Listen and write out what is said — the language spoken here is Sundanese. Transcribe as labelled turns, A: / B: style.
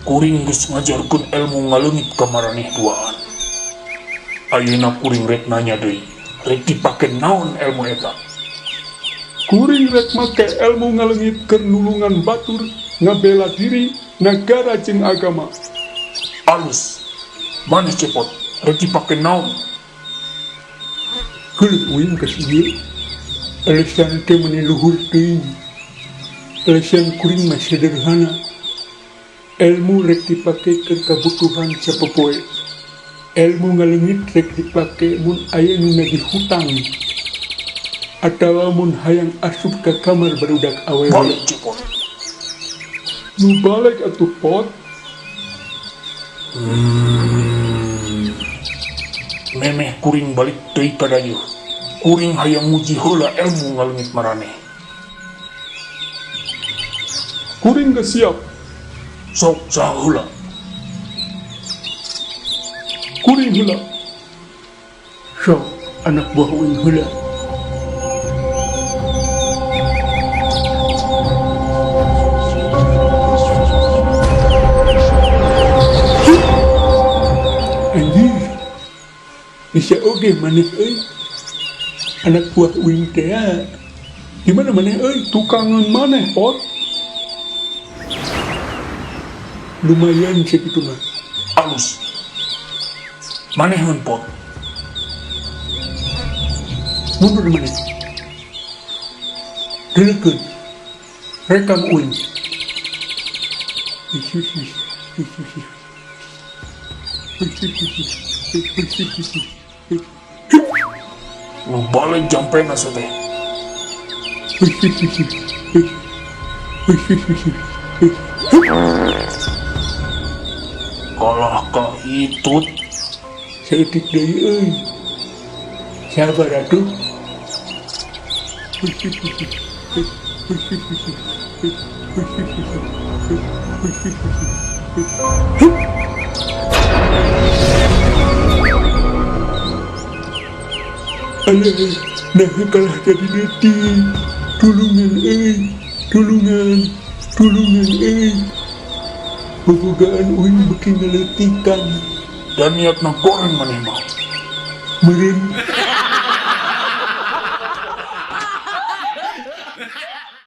A: Kuring geus ngajarkeun ilmu ngaleungit ka maraneh duaan. Ayeuna kuring rek nanya deui, rek dipake naon ilmu eta?
B: Kuring rek make ilmu ngaleungit keur nulungan batur ngabela diri negara jeung agama.
A: Alus, maneh cepot, rek dipake naon?
B: Heuleuk uing geus ieu. Alasan teh meni luhur teuing. Alasan kuring mah sederhana. Ilmu rek dipake keur kabutuhan sapopoe. Ilmu ngaleungit rek dipake mun aya nu nagih hutang. Atawa mun hayang asup ka kamar barudak awewe.
A: Balik cepot.
B: Nu balik atuh pot.
A: Memeh kuring balik deui ka dayeuh. Kuring hayang nguji heula ilmu ngaleungit maraneh.
B: Kuring geus siap.
A: Sok saha heula?
B: Kuring heula. Sok anak buah uing heula. Anjir. Bisa oge maneh euy. Anak buah uing teh. Di mana maneh euy? Tukangan maneh pot. Lumayan segitu mah.
A: Alus. Maneh mun pot.
B: Mundur maneh. Delekeun. Rekam uing.
A: Nu balik jampena teh. Kalah ka hitut.
B: Saeutik deui euy. Sabar atuh. Alah, nah kalah jadi detik. Tulungan euy, tulungan euy. Bobogaan uing beki ngaleutikan.
A: Dan niatna goreng maneh mah.
B: Meureun